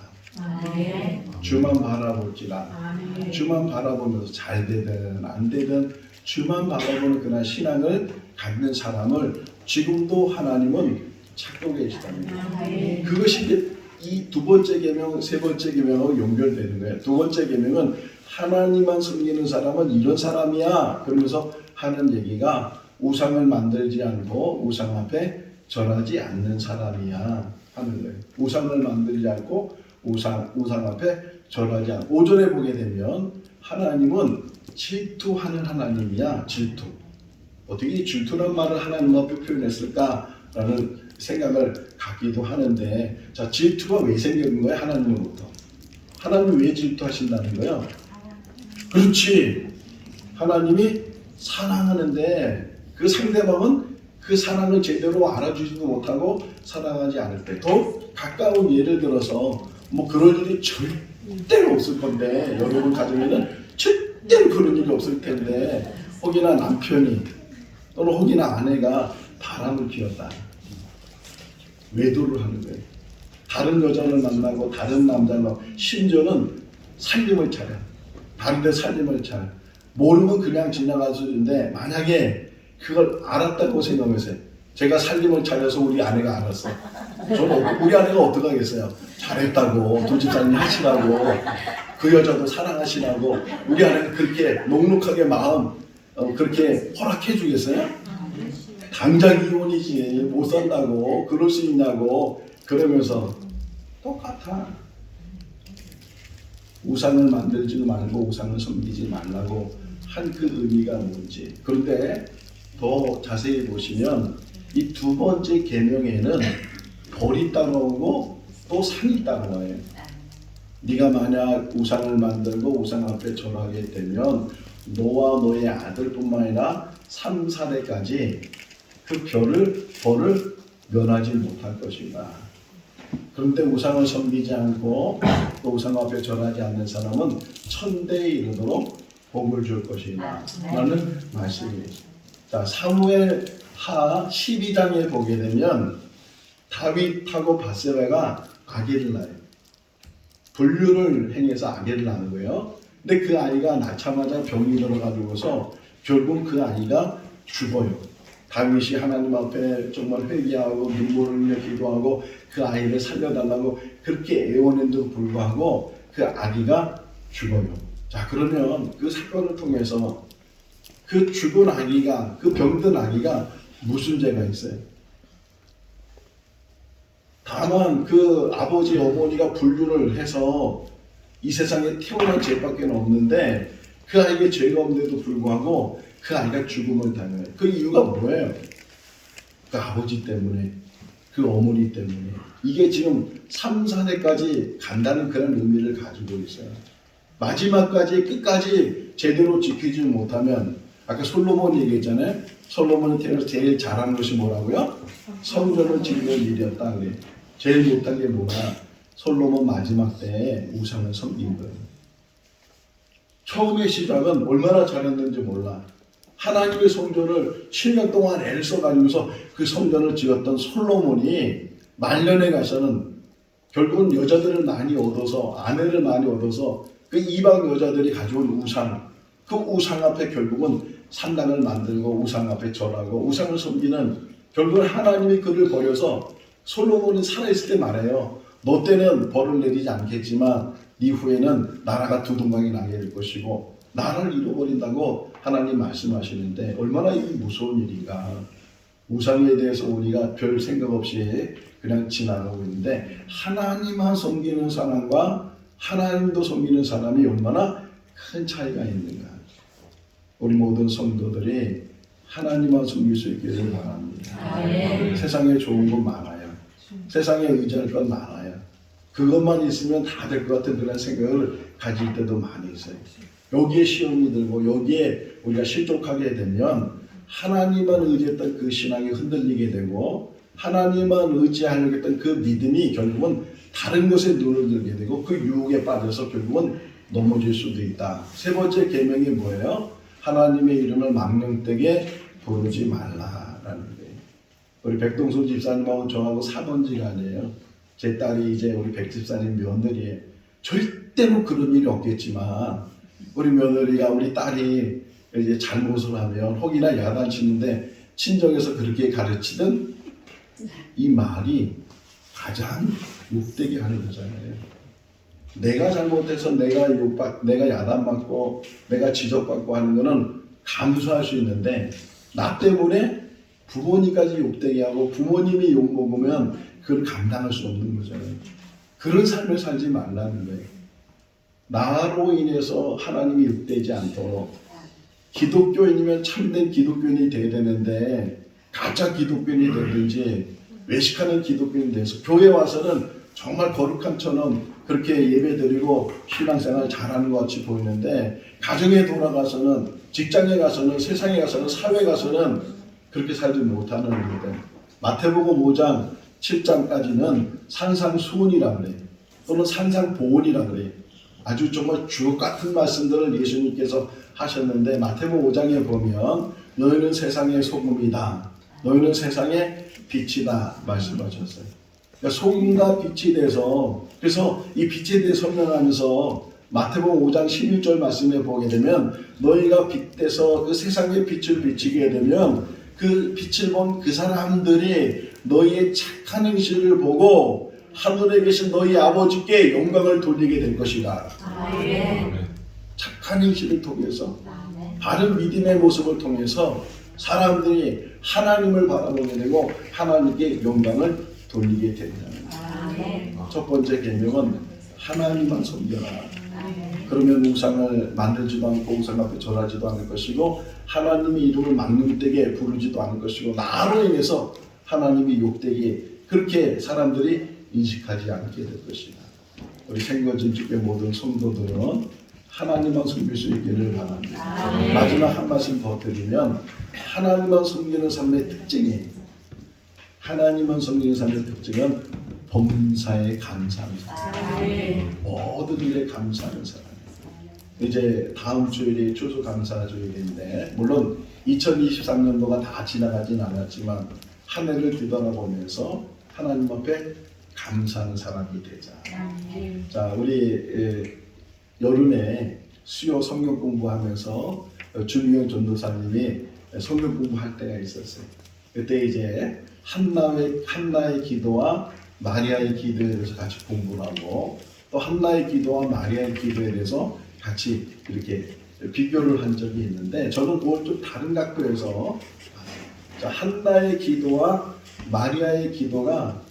주만 바라볼지라. 주만 바라보면서 잘 되든 안 되든 주만 바라보는 그런 신앙을 갖는 사람을 지금도 하나님은 찾고 계시답니다. 그것이 이제 이 두 번째 계명, 세 번째 계명하고 연결되는 거예요. 두 번째 계명은 하나님만 섬기는 사람은 이런 사람이야. 그러면서 하는 얘기가 우상을 만들지 않고 우상 앞에 절하지 않는 사람이야 하는 거예요. 우상을 만들지 않고 우상 앞에 절하지 않고 5절에 보게 되면 하나님은 질투하는 하나님이야. 질투. 어떻게 질투란 말을 하나님 앞에 표현했을까라는 생각을 갖기도 하는데, 자, 질투가 왜 생기는 거예요? 하나님으로부터. 하나님이 왜 질투하신다는 거예요? 그렇지. 하나님이 사랑하는데 그 상대방은 그 사랑을 제대로 알아주지도 못하고 사랑하지 않을 때, 더 가까운 예를 들어서 뭐 그럴 일이 절대로 없을 건데, 여러분 가정에는 절대로 그런 일이 없을 텐데 혹이나 남편이 또는 혹이나 아내가 바람을 피웠다. 외도를 하는 거예요. 다른 여자를 만나고 다른 남자를 만나고 심지어는 살림을 차려. 다른 데 살림을 차려. 모르면 그냥 지나갈 수 있는데 만약에 그걸 알았다고 생각하세요. 제가 살림을 차려서 우리 아내가 알았어. 저는 우리 아내가 어떡하겠어요. 잘했다고, 두 집사님 하시라고, 그 여자도 사랑하시라고 우리 아내가 그렇게 녹록하게 마음 그렇게 허락해 주겠어요? 당장 이혼이지, 못 산다고, 그럴 수 있냐고. 그러면서 똑같아. 우상을 만들지 말고 우상을 섬기지 말라고 한 그 의미가 뭔지. 그런데 더 자세히 보시면 이 두 번째 계명에는 벌이 따라오고 또 상이 따라와요. 네가 만약 우상을 만들고 우상 앞에 절하게 되면 너와 너의 아들뿐만 아니라 3, 4대까지 그 벌을 면하지 못할 것이다. 그런데 우상을 섬기지 않고 또 우상 앞에 절하지 않는 사람은 천대에 이르도록 복을 줄 것이다 라는 말씀이에요. 자, 사무엘 하 12장에 보게 되면 다윗하고 바세바가 아기를 낳아요. 불륜을 행해서 아기를 낳은 거예요. 근데 그 아이가 낳자마자 병이 들어가지고서 결국 그 아이가 죽어요. 다윗이 하나님 앞에 정말 회개하고 눈물을 흘려 기도하고 그 아이를 살려달라고 그렇게 애원했는데도 불구하고 그 아기가 죽어요. 자, 그러면 그 사건을 통해서 그 죽은 아기가, 그 병든 아기가 무슨 죄가 있어요? 다만 그 아버지 어머니가 불륜을 해서 이 세상에 태어난 죄밖에 없는데 그 아이에게 죄가 없는데도 불구하고 그 아이가 죽음을 당해요. 그 이유가 뭐예요? 그 아버지 때문에, 그 어머니 때문에. 이게 지금 3, 4대까지 간다는 그런 의미를 가지고 있어요. 마지막까지 끝까지 제대로 지키지 못하면, 아까 솔로몬이 얘기했잖아요. 솔로몬이 태어나서 제일 잘한 것이 뭐라고요? 성전을 짓는 일이었다 그래. 제일 못한 게 뭐냐? 솔로몬 마지막 때에 우상을 섬긴 거예요. 처음의 시작은 얼마나 잘했는지 몰라. 하나님의 성전을 7년 동안 애를 써가지고서 그 성전을 지었던 솔로몬이 말년에 가서는 결국은 여자들을 많이 얻어서, 아내를 많이 얻어서 그 이방 여자들이 가져온 우상, 그 우상 앞에 결국은 산당을 만들고 우상 앞에 절하고 우상을 섬기는, 결국은 하나님이 그를 버려서 솔로몬이 살아있을 때 말해요. 너 때는 벌을 내리지 않겠지만 네 후에는 나라가 두둥강이 나게 될 것이고 나라를 잃어버린다고 하나님 말씀하시는데 얼마나 이 무서운 일인가. 우상에 대해서 우리가 별 생각 없이 그냥 지나가고 있는데 하나님만 섬기는 사람과 하나님도 섬기는 사람이 얼마나 큰 차이가 있는가. 우리 모든 성도들이 하나님만 섬길 수 있기를 바랍니다. 세상에 좋은 것 많아요. 세상에 의지할 것 많아요. 그것만 있으면 다 될 것 같은 그런 생각을 가질 때도 많이 있어요. 여기에 시험이 들고 여기에 우리가 실족하게 되면 하나님만 의지했던 그 신앙이 흔들리게 되고 하나님만 의지하려고 했던 그 믿음이 결국은 다른 것에 눈을 들게 되고 그 유혹에 빠져서 결국은 넘어질 수도 있다. 세 번째 계명이 뭐예요? 하나님의 이름을 망령되게 부르지 말라라는 거예요. 우리 백동순 집사님하고 저하고 사돈지간이에요. 제 딸이 이제 우리 백 집사님 며느리예요. 절대로 그런 일이 없겠지만 우리 며느리가 우리 딸이 이제 잘못을 하면 혹이나 야단치는데 친정에서 그렇게 가르치던 이 말이 가장 욕되게 하는 거잖아요. 내가 잘못해서 내가 야단받고 내가 지적받고 하는 거는 감수할 수 있는데 나 때문에 부모님까지 욕되게 하고 부모님이 욕먹으면 그걸 감당할 수 없는 거잖아요. 그런 삶을 살지 말라는 거예요. 나로 인해서 하나님이 욕되지 않도록 기독교인이면 참된 기독교인이 돼야 되는데 가짜 기독교인이 되든지 외식하는 기독교인이 돼서 교회 와서는 정말 거룩한 처럼 그렇게 예배드리고 신앙생활 잘하는 것 같이 보이는데 가정에 돌아가서는 직장에 가서는 세상에 가서는 사회에 가서는 그렇게 살지 못하는 일들. 마태복음 5장 7장까지는 산상수훈이라 그래요. 또는 산상보훈이라 그래요. 아주 정말 주옥 같은 말씀들을 예수님께서 하셨는데 마태복음 5장에 보면 너희는 세상의 소금이다. 너희는 세상의 빛이다 말씀하셨어요. 그러니까 소금과 빛이 돼서 그래서 이 빛에 대해 설명하면서 마태복음 5장 16절 말씀에 보게 되면 너희가 빛돼서 그 세상의 빛을 비치게 되면 그 빛을 본 그 사람들이 너희의 착한 행실을 보고 하늘에 계신 너희 아버지께 영광을 돌리게 될 것이다. 착한 행실을 통해서 바른 믿음의 모습을 통해서 사람들이 하나님을 바라보게 되고 하나님께 영광을 돌리게 된다는 거예요. 첫 번째 계명은 하나님만 섬겨라. 그러면 우상을 만들지도 않고 우상 앞에 절하지도 않을 것이고 하나님의 이름을 망령되게 부르지도 않을 것이고 나로 인해서 하나님이 욕되게 그렇게 사람들이 인식하지 않게 될 것이다. 우리 생거진집회 모든 성도들은 하나님만 섬길 수 있기를 바랍니다. 마지막 한 말씀 더 드리면 하나님만 섬기는 삶의 특징이 하나님만 섬기는 삶의 특징은 범사에 감사하는 사람. 모든 일에 감사하는 사람. 이제 다음 주일이 추수감사주일인데 물론 2023년도가 다 지나가진 않았지만 한 해를 뒤돌아보면서 하나님 앞에 감사하는 사람이 되자. 자, 우리 여름에 수요 성경 공부하면서 주미영 전도사님이 성경 공부할 때가 있었어요. 그때 이제 한나의 기도와 마리아의 기도에 대해서 같이 공부를 하고 또 한나의 기도와 마리아의 기도에 대해서 같이 이렇게 비교를 한 적이 있는데 저는 그걸 좀 다른 각도에서 한나의 기도와 마리아의 기도가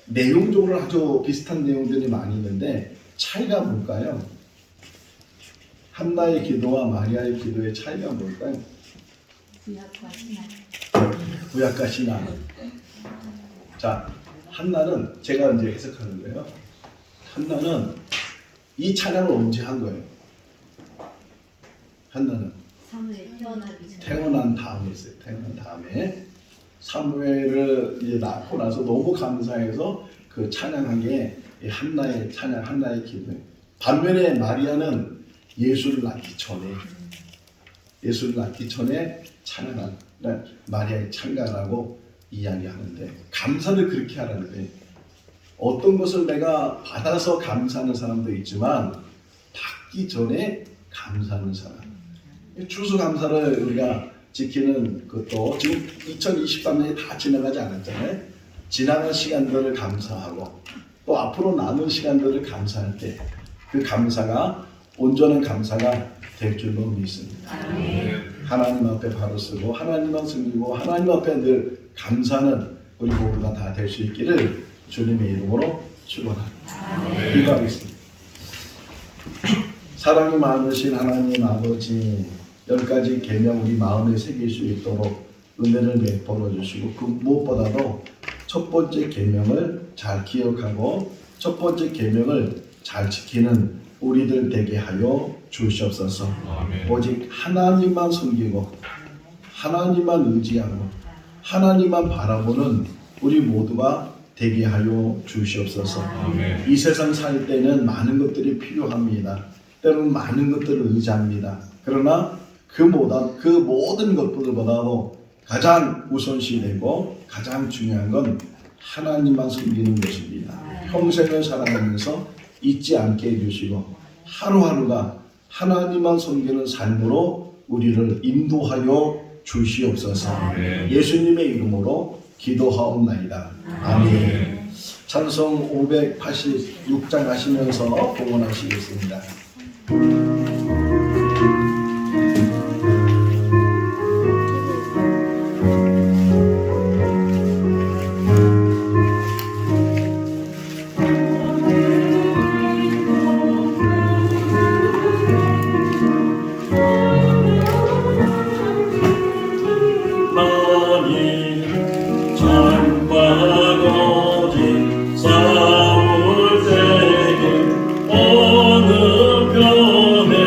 내용적으로 아주 비슷한 내용들이 많이 있는데 차이가 뭘까요? 한나의 기도와 마리아의 기도의 차이가 뭘까요? 구약과 신약. 자, 한나는 제가 이제 해석하는 거예요. 한나는 이 찬양을 언제 한 거예요? 한나는 태어난 다음에 했어요. 태어난 다음에 사무엘을 이제 낳고 나서 너무 감사해서 그 찬양한 게 한나의 찬양, 한나의 기도예요. 반면에 마리아는 예수를 낳기 전에 찬양한 마리아의 찬가라고 이야기하는데 감사를 그렇게 하라는데 어떤 것을 내가 받아서 감사하는 사람도 있지만 받기 전에 감사하는 사람. 추수감사를 우리가 지키는 것도 지금 2023년이 다 지나가지 않았잖아요. 지나간 시간들을 감사하고 또 앞으로 남은 시간들을 감사할 때 그 감사가 온전한 감사가 될 줄로 믿습니다. 하나님 앞에 바로 쓰고 하나님만 섬기고 하나님 앞에 늘 감사하는 우리 모두가 다 될 수 있기를 주님의 이름으로 축원합니다. 기도하겠습니다. 사랑이 많으신 하나님 아버지 10가지 계명 우리 마음에 새길 수 있도록 은혜를 베풀어 주시고 그 무엇보다도 첫 번째 계명을 잘 기억하고 첫 번째 계명을 잘 지키는 우리들 되게 하여 주시옵소서. 오직 하나님만 섬기고 하나님만 의지하고 하나님만 바라보는 우리 모두가 되게 하여 주시옵소서. 이 세상 살 때는 많은 것들이 필요합니다. 때로는 많은 것들을 의지합니다. 그러나 그 모든 것들보다도 가장 우선시 되고 가장 중요한 건 하나님만 섬기는 것입니다. 평생을 살아가면서 잊지 않게 해주시고 하루하루가 하나님만 섬기는 삶으로 우리를 인도하여 주시옵소서. 예수님의 이름으로 기도하옵나이다. 아멘. 찬송 586장 하시면서 봉헌하시겠습니다. 싸울 때에 어느 편에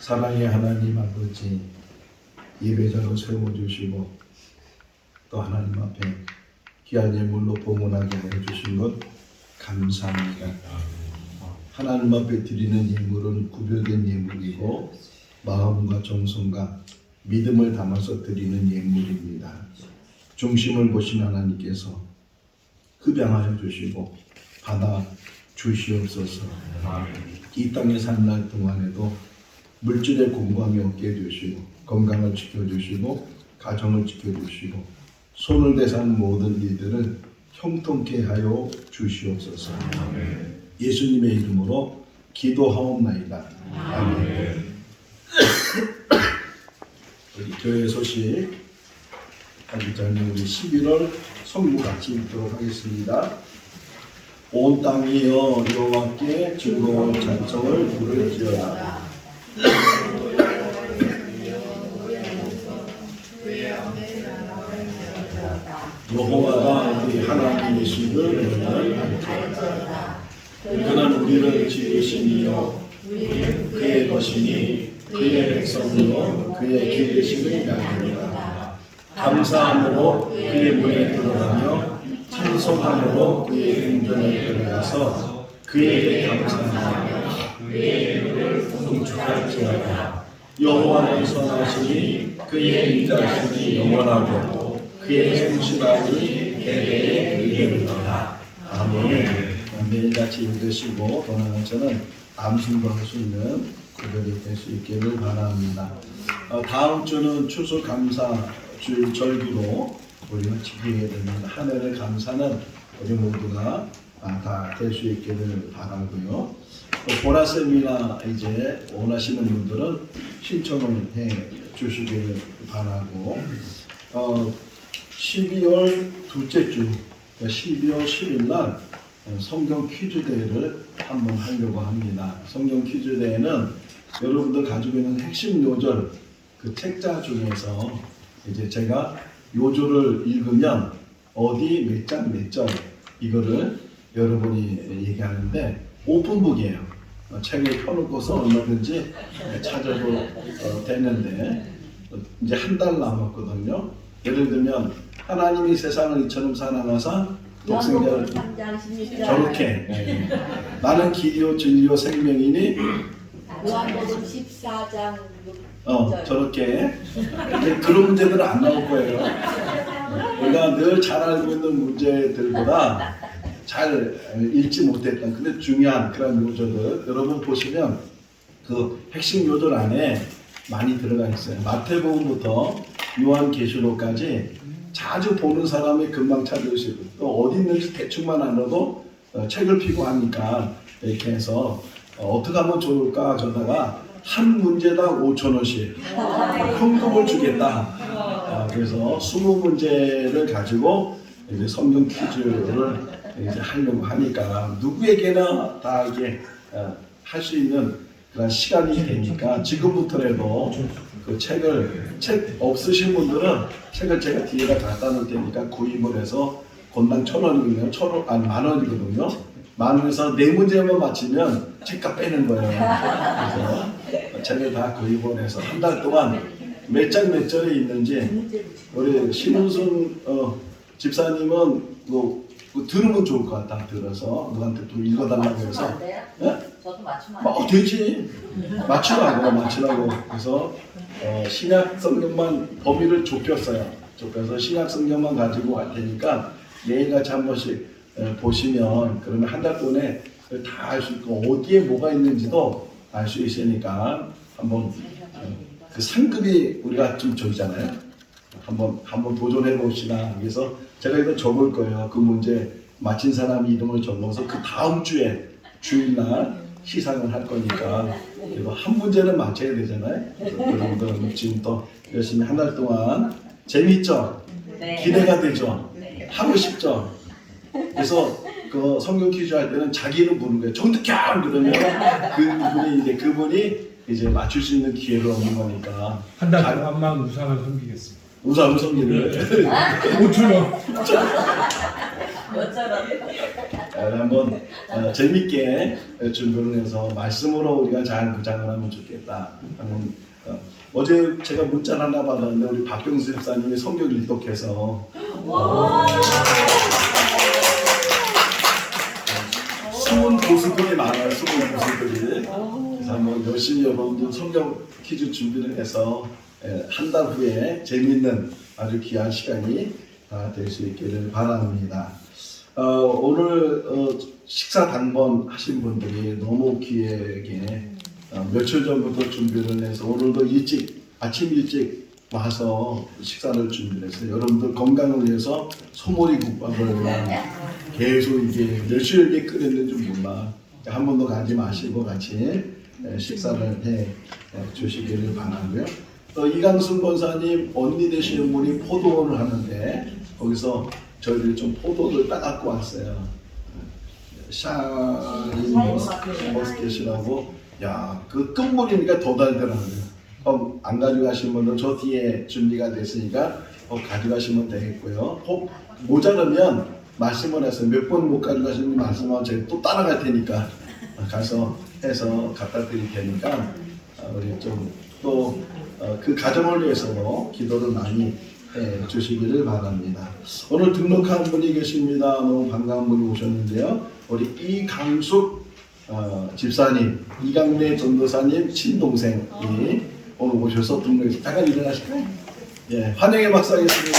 사랑의 하나님 아버지 예배자로 세워주시고 또 하나님 앞에 귀한 예물로 봉헌하게 해주신 것 감사합니다. 하나님 앞에 드리는 예물은 구별된 예물이고 마음과 정성과 믿음을 담아서 드리는 예물입니다. 중심을 보신 하나님께서 흡양하여 주시고 받아 주시옵소서. 이 땅에 사는 날 동안에도 물질의 공감이 없게 해주시고 건강을 지켜주시고 가정을 지켜주시고 손을 대사는 모든 일들을 형통케 하여 주시옵소서. 예수님의 이름으로 기도하옵나이다. 아멘. 우리 교회 소식 하기 전에 우리 11월 성부 같이 읽도록 하겠습니다. 온 땅이여 여호와께 즐거운 찬송을 부를지어다. 여호와가 우리 하나님이시를 너희는 알지어다. 그는 우리를 지으시니요 그의 것이니 그의 백성이요 그의 기르심을 나누리라. 감사함으로 그의 문에 들어가며 찬송함으로 그의 궁전에 들어가서 그에게 감사하며 그의 이름을 송축할지어다. 여호와는 선하시니 그의 인자심이 영원하고 그의 성실함이 대대에 이르리로다. 아멘. 매일같이 읽으시고 또 나아가서는 암순도할 수 있는 구별이 될 수 있기를 바랍니다. 다음 주는 추수 감사 주일 절기로 우리가 지키게 됩니다. 한 해를 감사는 우리 모두가 다 될 수 있기를 바라고요. 보라쌤이나 이제 원하시는 분들은 신청을 해 주시기를 바라고 12월 둘째 주 12월 10일 날 성경 퀴즈 대회를 한번 하려고 합니다. 성경 퀴즈 대회는 여러분들 가지고 있는 핵심 요절 그 책자 중에서 이제 제가 요절을 읽으면 어디 몇 장 몇 절 이거를 여러분이 얘기하는데 오픈북이에요. 책을 펴놓고서 얼마든지 찾아도 되는데 이제 한 달 남았거든요. 예를 들면 하나님이 세상을 이처럼 사랑하사 독생자를 저렇게 나는 길이요 진리요 생명이니 요한복음 14장 저렇게 그런 문제들은 안 나올 거예요. 우리가 늘 잘 알고 있는 문제들보다 잘 읽지 못했던 근데 중요한 그런 요절들 여러분 보시면 그 핵심 요절 안에 많이 들어가 있어요. 마태복음부터 요한계시록까지 자주 보는 사람이 금방 찾을 수 있고 또 어디 있는지 대충만 알아도 책을 피고 하니까 이렇게 해서 어떻게 하면 좋을까 하다가 한 문제당 5,000원씩 현금을 주겠다. 그래서 20문제를 가지고 이제 성경 퀴즈를 이제 하려고 하니까 누구에게나 다 이게 할 수 있는 그런 시간이 되니까 지금부터라도 그 책 없으신 분들은 책을 제가 뒤에다 갖다 놓을 테니까 구입을 해서 권당 1,000원이거든요. 10,000원이거든요. 10,000원에서 4문제만 맞히면 책값 빼는 거예요. 그래서 책을 다 구입을 해서 한 달 동안 몇 장 몇 절에 있는지 우리 신은순 집사님은 뭐 들으면 좋을 것 같다. 들어서 너한테 또 읽어달라고 해서 저도 맞추면 안 돼요? 되지. 맞추라고. 그래서 신약 성경만 범위를 좁혔어요. 좁혀서 신약 성경만 가지고 갈 테니까 매일같이 한 번씩 보시면 그러면 한 달 동안에 다 알 수 있고 어디에 뭐가 있는지도 알 수 있으니까 한번 그 상급이 우리가 좀 저기잖아요. 한번 도전해 봅시다. 그래서 제가 이거 적을 거예요. 그 문제 맞힌 사람 이름을 적어서 그 다음 주에 주일날 시상을 할 거니까 그리고 한 문제는 맞춰야 되잖아요. 여러분들 지금 또 열심히 한 달 동안 재밌죠? 네. 기대가 되죠? 네. 하고 싶죠? 그래서 그 성경 퀴즈 할 때는 자기 이름 부르는 거예요. 정득현 그러면 그분이 이제 맞출 수 있는 기회를 얻는 거니까 한 달 동안만 우상을 섬기겠습니다. 우상을 섬기는 한번 재밌게 준비를 해서 말씀으로 우리가 잘 구장을 하면 좋겠다 하는 어제 제가 문자를 하나 받았는데 우리 박경수 집사님이 성경 일독해서 숨은 고수들이 많아요. 숨은 고수들이. 그래서 한번 열심히 여러분들 성경 퀴즈 준비를 해서 한 달 후에 재미있는 아주 귀한 시간이 될 수 있기를 바랍니다. 오늘 식사 당번 하신 분들이 너무 귀하게 며칠 전부터 준비를 해서 오늘도 아침 일찍 와서 식사를 준비했어요. 여러분들 건강을 위해서 소머리 국밥을 계속 이게 몇 시에 끓였는지 몰라. 한 번도 가지 마시고 같이 식사를 해 주시기를 바라고요. 이강순 권사님 언니 되시는 분이 포도원을 하는데 거기서 저희들이 좀 포도를 따갖고 왔어요. 샤인 머스켓이라고. 야, 그 끝물이니까 더 달더라고요. 안 가져가신 분은 저 뒤에 준비가 됐으니까 가져가시면 되겠고요. 모자라면 말씀을 해서 몇 번 못 가져가시는 말씀하면 제가 또 따라갈 테니까 가서 해서 갖다 드릴 테니까 우리 좀 또 그 가정을 위해서도 기도를 많이 해 주시기를 바랍니다. 오늘 등록한 분이 계십니다. 너무 반가운 분이 오셨는데요. 우리 이강숙 집사님, 이강래 전도사님 친동생이 오늘 오셔서 등록해서 잠깐 일어나실까요? 예, 환영의 박수 하겠습니다.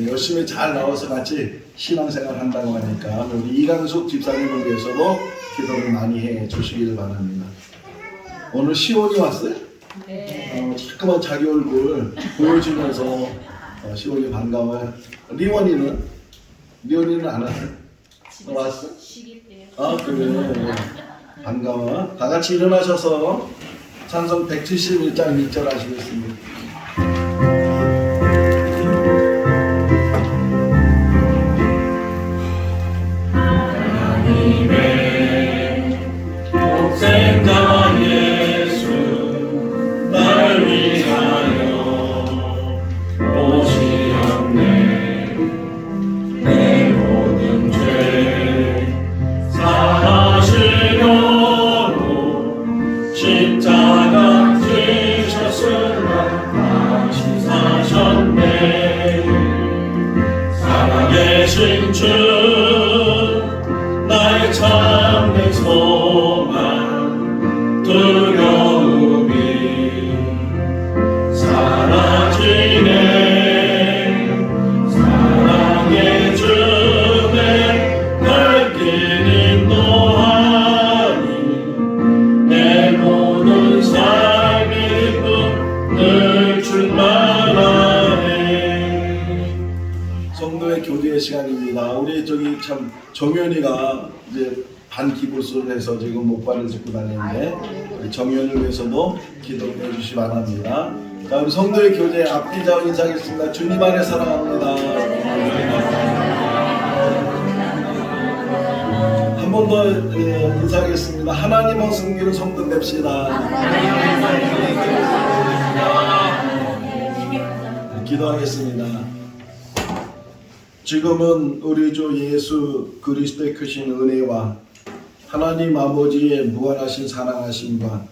열심히 잘 나와서 같이 신앙생활 한다고 하니까 우리 이강숙 집사님을 위해서도 기도를 많이 해 주시기를 바랍니다. 오늘 시온이 왔어요? 네. 자꾸만 자기 얼굴 보여주면서 시온이 반가워요. 리원이는 안 왔어요? 왔어? 아 그래. 반가워. 다 같이 일어나셔서 찬송 171장 1절 하시겠습니다. 생자 예수 날 위하여 오시었네. 내 모든 죄 사하시려고 십자가 지셨으나 다시 사셨네. 살아계신 주 나의 참된 소망 두려움이 사라지네. 사랑의 주내 날 길 인도하니 내 모든 삶의 기쁨 늘 충만하네. 성도의 교제의 시간입니다. 우리 저기 참 정연이가 이제 반 기부스를 해서 지금 목발을 짚고 다니는데 우리 정연을 위해서도 기도해 주시기 바랍니다. 자, 우리 성도의 교제 앞뒤자 인사하겠습니다. 주님 안에 사랑합니다. 한 번 더 인사하겠습니다. 하나님을 섬기는 성도 됩시다. 기도하겠습니다. 지금은 우리 주 예수 그리스도의 크신 은혜와 하나님 아버지의 무한하신 사랑하심과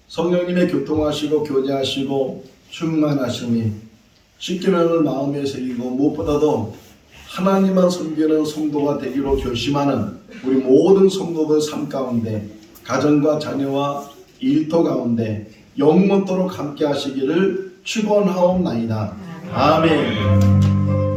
성령님의 교통하시고 교제하시고 충만하심이 십계명을 마음에 새기고 무엇보다도 하나님만 섬기는 성도가 되기로 결심하는 우리 모든 성도들 삶 가운데 가정과 자녀와 일터 가운데 영원토록 함께 하시기를 축원하옵나이다. 아멘.